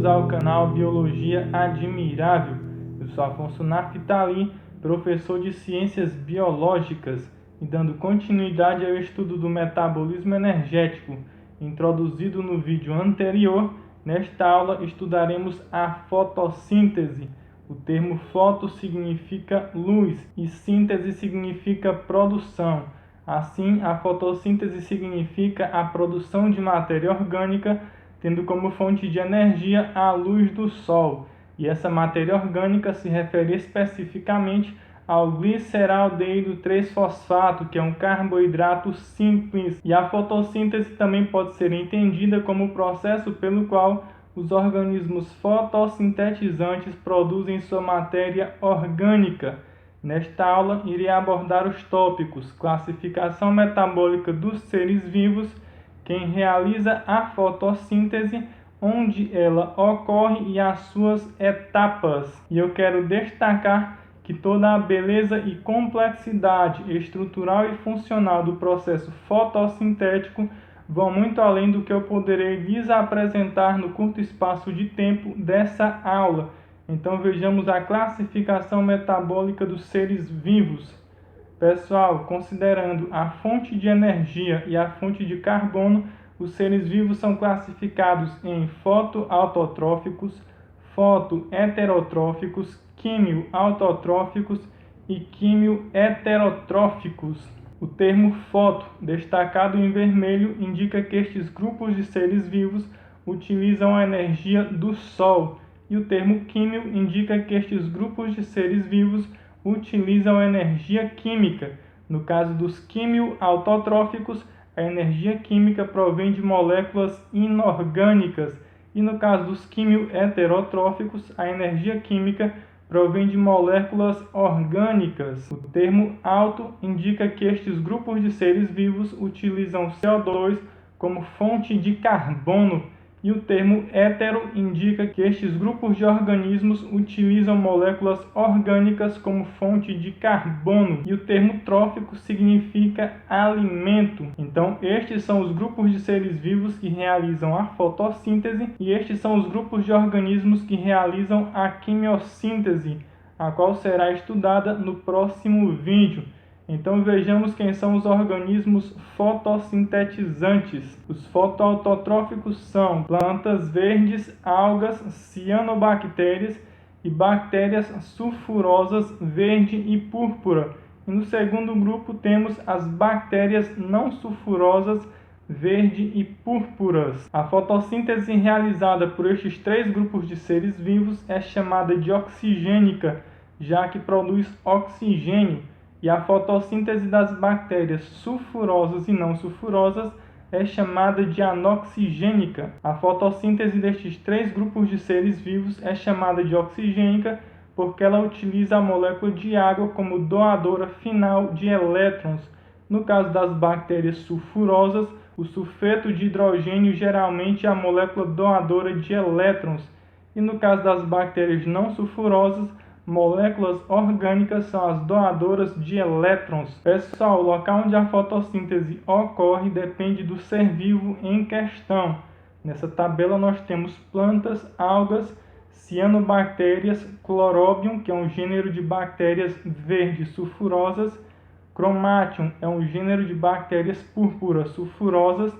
bem-vindos ao canal Biologia Admirável. Eu sou Afonso Naftali, professor de Ciências Biológicas, e dando continuidade ao estudo do metabolismo energético, introduzido no vídeo anterior. Nesta aula estudaremos a fotossíntese. O termo foto significa luz e síntese significa produção. Assim, a fotossíntese significa a produção de matéria orgânica, tendo como fonte de energia a luz do Sol. E essa matéria orgânica se refere especificamente ao gliceraldeído 3-fosfato, que é um carboidrato simples. E a fotossíntese também pode ser entendida como o processo pelo qual os organismos fotossintetizantes produzem sua matéria orgânica. Nesta aula, irei abordar os tópicos: classificação metabólica dos seres vivos, quem realiza a fotossíntese, onde ela ocorre e as suas etapas. E eu quero destacar que toda a beleza e complexidade estrutural e funcional do processo fotossintético vão muito além do que eu poderei lhes apresentar no curto espaço de tempo dessa aula. Então vejamos a classificação metabólica dos seres vivos. Pessoal, considerando a fonte de energia e a fonte de carbono, os seres vivos são classificados em fotoautotróficos, fotoheterotróficos, quimioautotróficos e quimioheterotróficos. O termo foto, destacado em vermelho, indica que estes grupos de seres vivos utilizam a energia do Sol, e o termo químio indica que estes grupos de seres vivos utilizam a energia química. No caso dos quimioautotróficos, a energia química provém de moléculas inorgânicas, e no caso dos quimioheterotróficos, a energia química provém de moléculas orgânicas. O termo auto indica que estes grupos de seres vivos utilizam CO2 como fonte de carbono, e o termo hetero indica que estes grupos de organismos utilizam moléculas orgânicas como fonte de carbono, e o termo trófico significa alimento. Então, estes são os grupos de seres vivos que realizam a fotossíntese, e estes são os grupos de organismos que realizam a quimiossíntese, a qual será estudada no próximo vídeo. Então vejamos quem são os organismos fotossintetizantes. Os fotoautotróficos são plantas verdes, algas, cianobactérias e bactérias sulfurosas verde e púrpura. E no segundo grupo temos as bactérias não sulfurosas verde e púrpuras. A fotossíntese realizada por estes três grupos de seres vivos é chamada de oxigênica, já que produz oxigênio. E a fotossíntese das bactérias sulfurosas e não sulfurosas é chamada de anoxigênica. A fotossíntese destes três grupos de seres vivos é chamada de oxigênica porque ela utiliza a molécula de água como doadora final de elétrons. No caso das bactérias sulfurosas, o sulfeto de hidrogênio geralmente é a molécula doadora de elétrons. E no caso das bactérias não sulfurosas, moléculas orgânicas são as doadoras de elétrons. Pessoal, o local onde a fotossíntese ocorre depende do ser vivo em questão. Nessa tabela nós temos plantas, algas, cianobactérias, chlorobium, que é um gênero de bactérias verdes sulfurosas, chromatium é um gênero de bactérias púrpuras sulfurosas,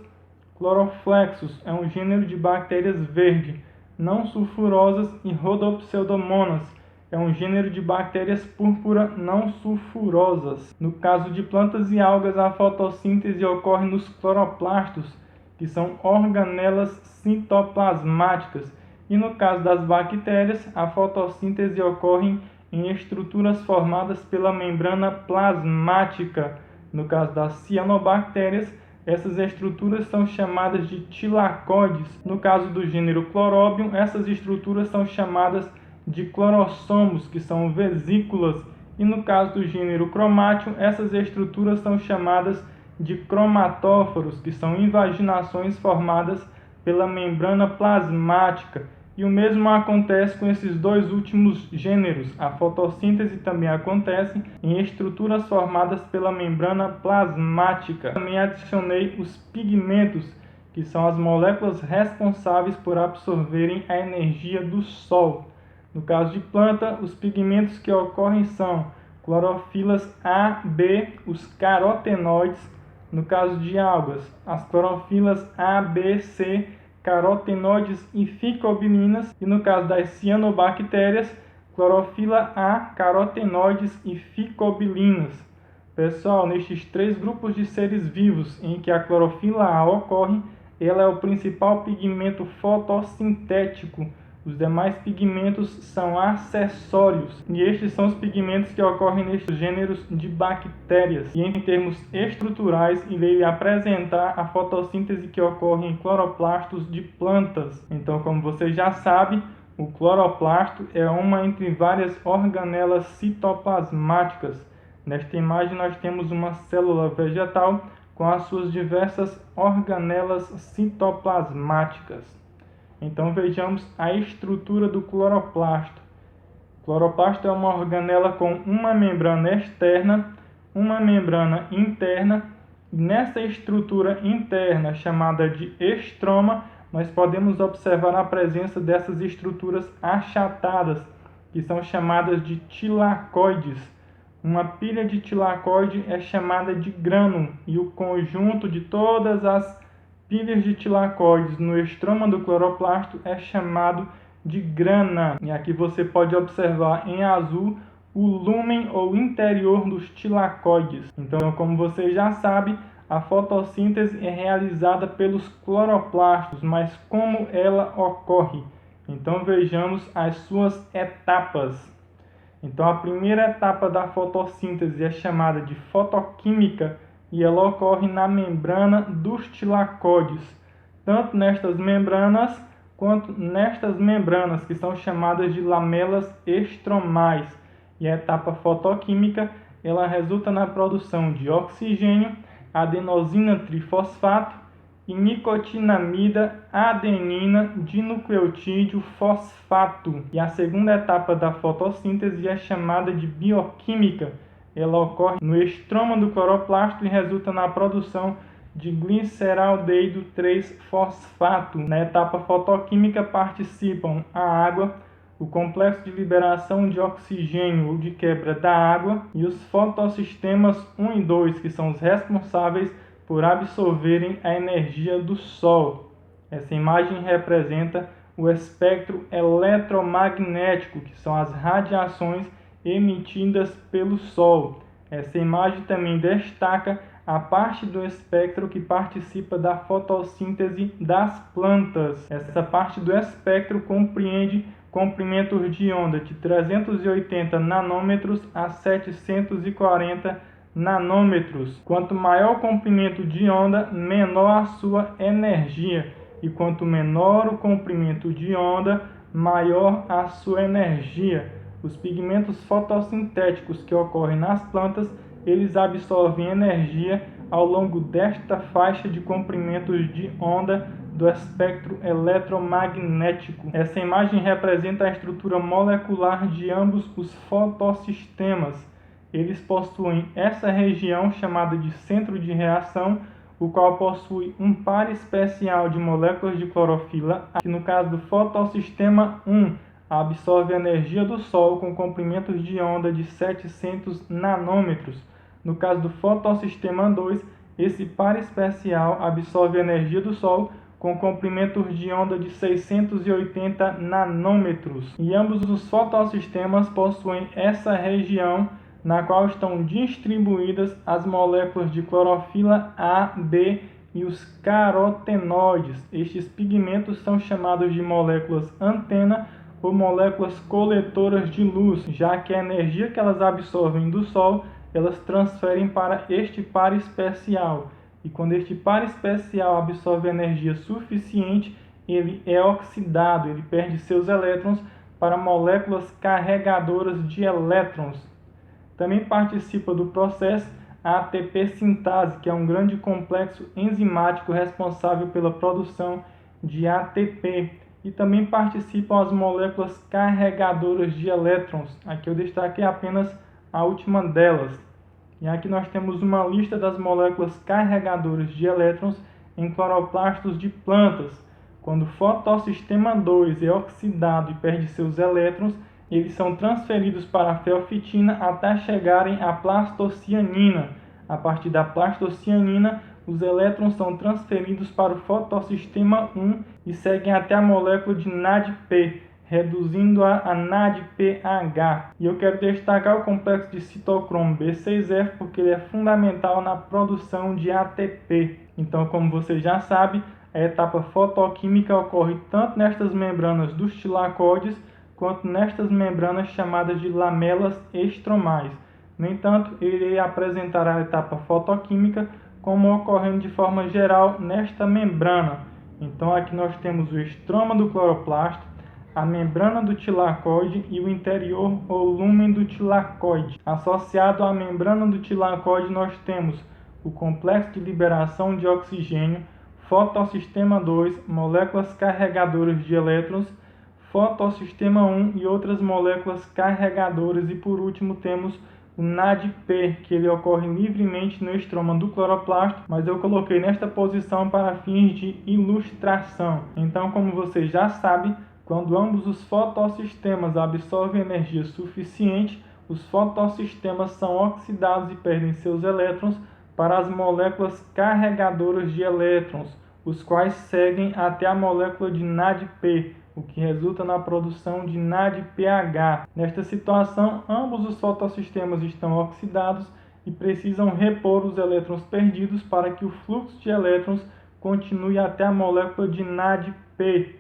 chloroflexus é um gênero de bactérias verde não sulfurosas e Rhodopseudomonas é um gênero de bactérias púrpura não sulfurosas. No caso de plantas e algas, a fotossíntese ocorre nos cloroplastos, que são organelas citoplasmáticas. E no caso das bactérias, a fotossíntese ocorre em estruturas formadas pela membrana plasmática. No caso das cianobactérias, essas estruturas são chamadas de tilacoides. No caso do gênero Chlorobium, essas estruturas são chamadas de clorossomos, que são vesículas, e no caso do gênero Chromatium, essas estruturas são chamadas de cromatóforos, que são invaginações formadas pela membrana plasmática. E o mesmo acontece com esses dois últimos gêneros. A fotossíntese também acontece em estruturas formadas pela membrana plasmática. Também adicionei os pigmentos, que são as moléculas responsáveis por absorverem a energia do Sol. No caso de planta, os pigmentos que ocorrem são clorofilas A, B, os carotenoides. No caso de algas, as clorofilas A, B, C, carotenoides e ficobilinas. E no caso das cianobactérias, clorofila A, carotenoides e ficobilinas. Pessoal, nestes 3 grupos de seres vivos em que a clorofila A ocorre, ela é o principal pigmento fotossintético. Os demais pigmentos são acessórios, e estes são os pigmentos que ocorrem nestes gêneros de bactérias. E em termos estruturais, irei apresentar a fotossíntese que ocorre em cloroplastos de plantas. Então, como você já sabe, o cloroplasto é uma entre várias organelas citoplasmáticas. Nesta imagem nós temos uma célula vegetal com as suas diversas organelas citoplasmáticas. Então vejamos a estrutura do cloroplasto. O cloroplasto é uma organela com uma membrana externa, uma membrana interna. Nessa estrutura interna, chamada de estroma, nós podemos observar a presença dessas estruturas achatadas, que são chamadas de tilacoides. Uma pilha de tilacoide é chamada de grânulo, e o conjunto de todas as pilhas de tilacoides no estroma do cloroplasto é chamado de grana. E aqui você pode observar em azul o lúmen ou interior dos tilacoides. Então, como você já sabe, a fotossíntese é realizada pelos cloroplastos, mas como ela ocorre? Então vejamos as suas etapas. Então, a primeira etapa da fotossíntese é chamada de fotoquímica e ela ocorre na membrana dos tilacoides, tanto nestas membranas quanto nestas membranas, que são chamadas de lamelas estromais. E a etapa fotoquímica, ela resulta na produção de oxigênio, adenosina trifosfato e nicotinamida, adenina, dinucleotídeo, fosfato. E a segunda etapa da fotossíntese é chamada de bioquímica. Ela ocorre no estroma do cloroplasto e resulta na produção de gliceraldeído 3-fosfato. Na etapa fotoquímica participam a água, o complexo de liberação de oxigênio ou de quebra da água e os fotossistemas 1 e 2, que são os responsáveis por absorverem a energia do Sol. Essa imagem representa o espectro eletromagnético, que são as radiações emitidas pelo Sol. Essa imagem também destaca a parte do espectro que participa da fotossíntese das plantas. Essa parte do espectro compreende comprimentos de onda de 380 nanômetros a 740 nanômetros. Quanto maior o comprimento de onda, menor a sua energia. E quanto menor o comprimento de onda, maior a sua energia. Os pigmentos fotossintéticos que ocorrem nas plantas, eles absorvem energia ao longo desta faixa de comprimentos de onda do espectro eletromagnético. Essa imagem representa a estrutura molecular de ambos os fotossistemas. Eles possuem essa região chamada de centro de reação, o qual possui um par especial de moléculas de clorofila, que no caso do fotossistema 1, absorve a energia do Sol com comprimentos de onda de 700 nanômetros. No caso do fotossistema 2, esse par especial absorve a energia do Sol com comprimentos de onda de 680 nanômetros. E ambos os fotossistemas possuem essa região na qual estão distribuídas as moléculas de clorofila A, B e os carotenoides. Estes pigmentos são chamados de moléculas antena ou moléculas coletoras de luz, já que a energia que elas absorvem do Sol, elas transferem para este par especial. E quando este par especial absorve energia suficiente, ele é oxidado, ele perde seus elétrons para moléculas carregadoras de elétrons. Também participa do processo a ATP sintase, que é um grande complexo enzimático responsável pela produção de ATP. E também participam as moléculas carregadoras de elétrons. Aqui eu destaquei apenas a última delas. E aqui nós temos uma lista das moléculas carregadoras de elétrons em cloroplastos de plantas. Quando o fotossistema 2 é oxidado e perde seus elétrons, eles são transferidos para a feofitina até chegarem à plastocianina. A partir da plastocianina, os elétrons são transferidos para o fotossistema 1 e seguem até a molécula de NADP, reduzindo-a a NADPH. E eu quero destacar o complexo de citocromo B6F porque ele é fundamental na produção de ATP. Então, como você já sabe, a etapa fotoquímica ocorre tanto nestas membranas dos tilacoides quanto nestas membranas chamadas de lamelas estromais. No entanto, eu irei apresentar a etapa fotoquímica como ocorrendo de forma geral nesta membrana. Então aqui nós temos o estroma do cloroplasto, a membrana do tilacoide e o interior ou lúmen do tilacoide. Associado à membrana do tilacoide nós temos o complexo de liberação de oxigênio, fotossistema 2, moléculas carregadoras de elétrons, fotossistema 1 e outras moléculas carregadoras, e por último temos o NADP, que ele ocorre livremente no estroma do cloroplasto, mas eu coloquei nesta posição para fins de ilustração. Então, como você já sabe, quando ambos os fotossistemas absorvem energia suficiente, os fotossistemas são oxidados e perdem seus elétrons para as moléculas carregadoras de elétrons, os quais seguem até a molécula de NADP, o que resulta na produção de NADPH. Nesta situação, ambos os fotossistemas estão oxidados e precisam repor os elétrons perdidos para que o fluxo de elétrons continue até a molécula de NADP.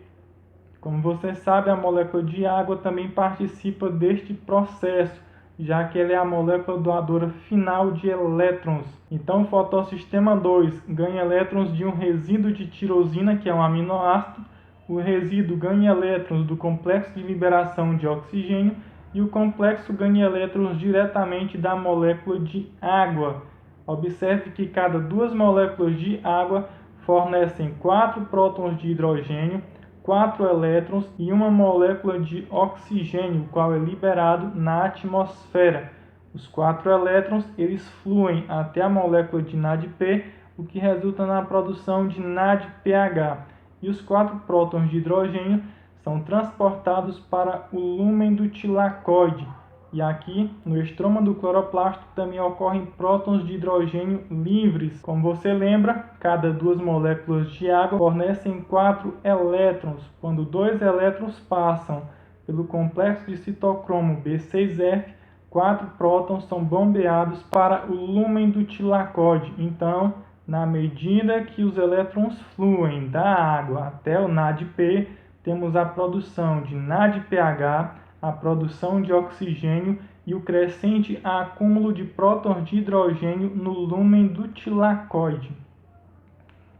Como você sabe, a molécula de água também participa deste processo, já que ela é a molécula doadora final de elétrons. Então, o fotossistema 2 ganha elétrons de um resíduo de tirosina, que é um aminoácido. O resíduo ganha elétrons do complexo de liberação de oxigênio e o complexo ganha elétrons diretamente da molécula de água. Observe que cada duas moléculas de água fornecem 4 prótons de hidrogênio, 4 elétrons e uma molécula de oxigênio, o qual é liberado na atmosfera. Os 4 elétrons eles fluem até a molécula de NADP, o que resulta na produção de NADPH. E os 4 prótons de hidrogênio são transportados para o lúmen do tilacoide. E aqui, no estroma do cloroplasto, também ocorrem prótons de hidrogênio livres. Como você lembra, cada duas moléculas de água fornecem 4 elétrons. Quando 2 elétrons passam pelo complexo de citocromo B6F, 4 prótons são bombeados para o lúmen do tilacoide. Então, na medida que os elétrons fluem da água até o NADP, temos a produção de NADPH, a produção de oxigênio e o crescente acúmulo de prótons de hidrogênio no lúmen do tilacoide.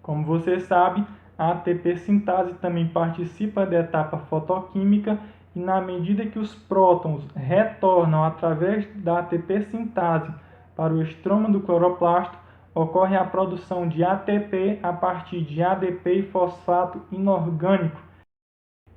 Como você sabe, a ATP sintase também participa da etapa fotoquímica e na medida que os prótons retornam através da ATP sintase para o estroma do cloroplasto, ocorre a produção de ATP a partir de ADP e fosfato inorgânico.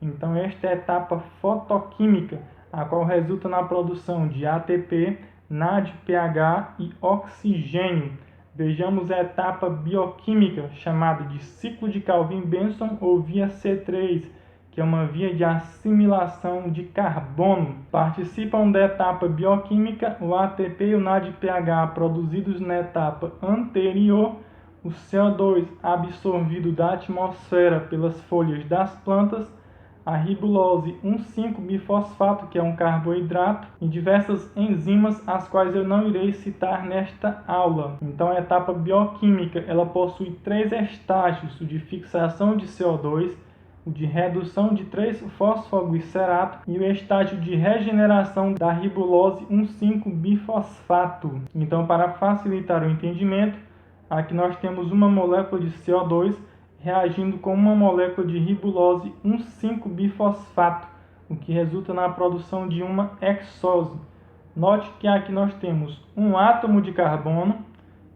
Então, esta é a etapa fotoquímica, a qual resulta na produção de ATP, NADPH e oxigênio. Vejamos a etapa bioquímica, chamada de ciclo de Calvin-Benson ou via C3, que é uma via de assimilação de carbono. Participam da etapa bioquímica o ATP e o NADPH produzidos na etapa anterior, o CO2 absorvido da atmosfera pelas folhas das plantas, a ribulose 1,5-bifosfato, que é um carboidrato, e diversas enzimas, as quais eu não irei citar nesta aula. Então, a etapa bioquímica ela possui 3 estágios: o de fixação de CO2, o de redução de 3-fosfoglicerato e o estágio de regeneração da ribulose 1,5-bifosfato. Então, para facilitar o entendimento, aqui nós temos uma molécula de CO2 reagindo com uma molécula de ribulose 1,5-bifosfato, o que resulta na produção de uma hexose. Note que aqui nós temos um átomo de carbono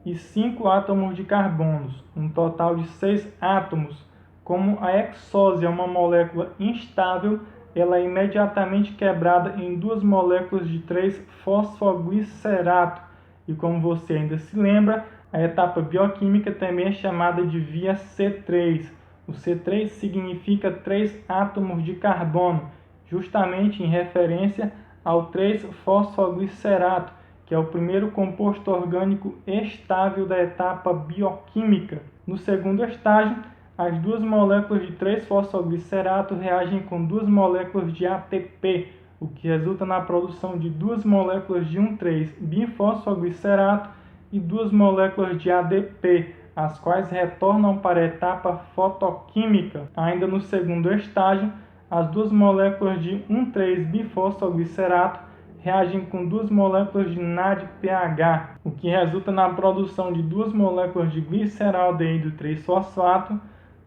e 5 átomos de carbonos, um total de 6 átomos. Como a hexose é uma molécula instável, ela é imediatamente quebrada em 2 moléculas de 3-fosfoglicerato. E como você ainda se lembra, A etapa bioquímica também é chamada de via C3. O C3 significa 3 átomos de carbono, justamente em referência ao 3-fosfoglicerato, que é o primeiro composto orgânico estável da etapa bioquímica. No segundo estágio, as duas moléculas de 3-fosfoglicerato reagem com duas moléculas de ATP, o que resulta na produção de duas moléculas de 1,3-bifosfoglicerato e duas moléculas de ADP, as quais retornam para a etapa fotoquímica. Ainda no segundo estágio, as duas moléculas de 1,3-bifosfoglicerato reagem com duas moléculas de NADPH, o que resulta na produção de duas moléculas de gliceraldeído 3-fosfato,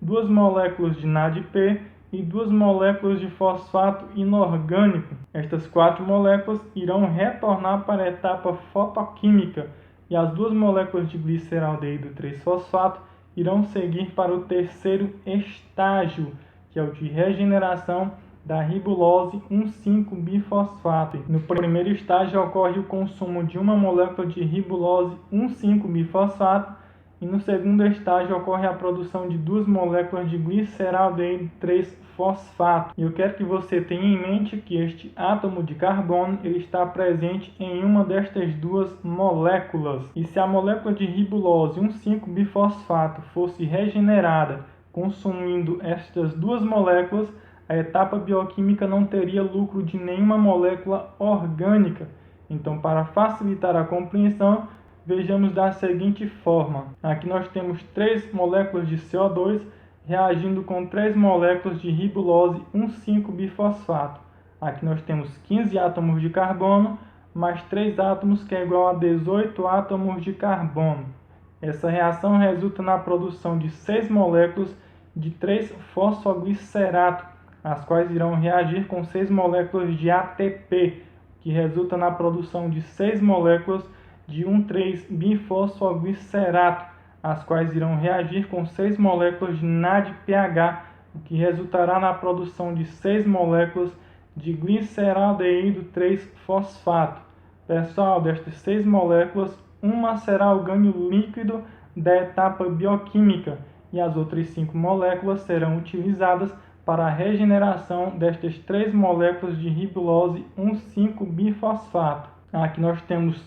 duas moléculas de NADP e duas moléculas de fosfato inorgânico. Estas 4 moléculas irão retornar para a etapa fotoquímica e as duas moléculas de gliceraldeído 3-fosfato irão seguir para o terceiro estágio, que é o de regeneração da ribulose 1,5-bifosfato. No primeiro estágio ocorre o consumo de uma molécula de ribulose 1,5-bifosfato e no segundo estágio ocorre a produção de duas moléculas de gliceraldeído 3-fosfato. E eu quero que você tenha em mente que este átomo de carbono ele está presente em uma destas duas moléculas. E se a molécula de ribulose 1,5-bifosfato fosse regenerada consumindo estas duas moléculas, a etapa bioquímica não teria lucro de nenhuma molécula orgânica. Então, para facilitar a compreensão, vejamos da seguinte forma. Aqui nós temos 3 moléculas de CO2 reagindo com 3 moléculas de ribulose 1,5-bifosfato. Aqui nós temos 15 átomos de carbono, mais 3 átomos que é igual a 18 átomos de carbono. Essa reação resulta na produção de 6 moléculas de 3-fosfoglicerato, as quais irão reagir com 6 moléculas de ATP, que resulta na produção de 6 moléculas de 1,3-bifosfoglicerato, as quais irão reagir com 6 moléculas de NADPH, o que resultará na produção de 6 moléculas de gliceraldeído 3-fosfato. Pessoal, destas 6 moléculas, uma será o ganho líquido da etapa bioquímica e as outras 5 moléculas serão utilizadas para a regeneração destas 3 moléculas de ribulose 1,5-bifosfato. Aqui nós temos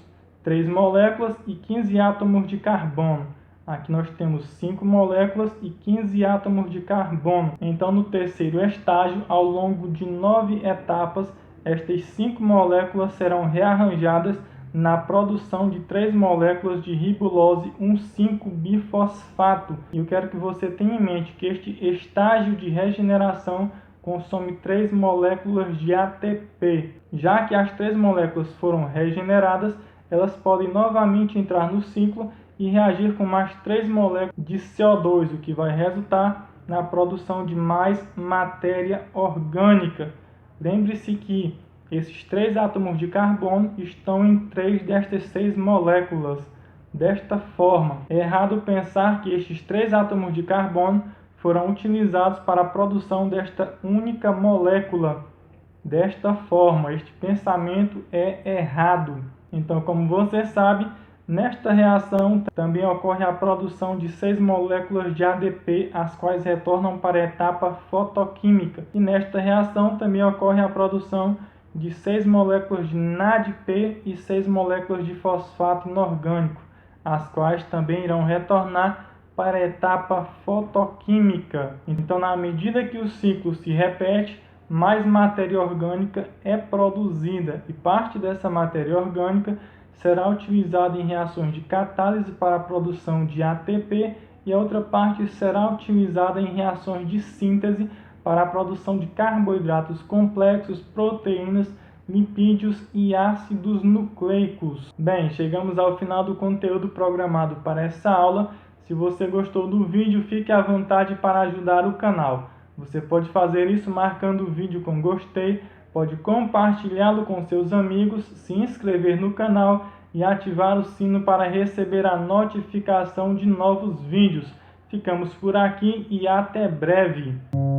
3 moléculas e 15 átomos de carbono. Aqui nós temos 5 moléculas e 15 átomos de carbono. Então, no terceiro estágio, ao longo de 9 etapas, estas 5 moléculas serão rearranjadas na produção de 3 moléculas de ribulose 1,5-bifosfato. E eu quero que você tenha em mente que este estágio de regeneração consome 3 moléculas de ATP. Já que as 3 moléculas foram regeneradas, elas podem novamente entrar no ciclo e reagir com mais 3 moléculas de CO2, o que vai resultar na produção de mais matéria orgânica. Lembre-se que esses 3 átomos de carbono estão em 3 destas 6 moléculas. Desta forma, é errado pensar que estes 3 átomos de carbono foram utilizados para a produção desta única molécula. Desta forma, este pensamento é errado. Então, como você sabe, nesta reação também ocorre a produção de 6 moléculas de ADP, as quais retornam para a etapa fotoquímica. E nesta reação também ocorre a produção de 6 moléculas de NADP e 6 moléculas de fosfato inorgânico, as quais também irão retornar para a etapa fotoquímica. Então, na medida que o ciclo se repete, mais matéria orgânica é produzida e parte dessa matéria orgânica será utilizada em reações de catálise para a produção de ATP e a outra parte será utilizada em reações de síntese para a produção de carboidratos complexos, proteínas, lipídios e ácidos nucleicos. Bem, chegamos ao final do conteúdo programado para essa aula. Se você gostou do vídeo, fique à vontade para ajudar o canal. Você pode fazer isso marcando o vídeo com gostei, pode compartilhá-lo com seus amigos, se inscrever no canal e ativar o sino para receber a notificação de novos vídeos. Ficamos por aqui e até breve!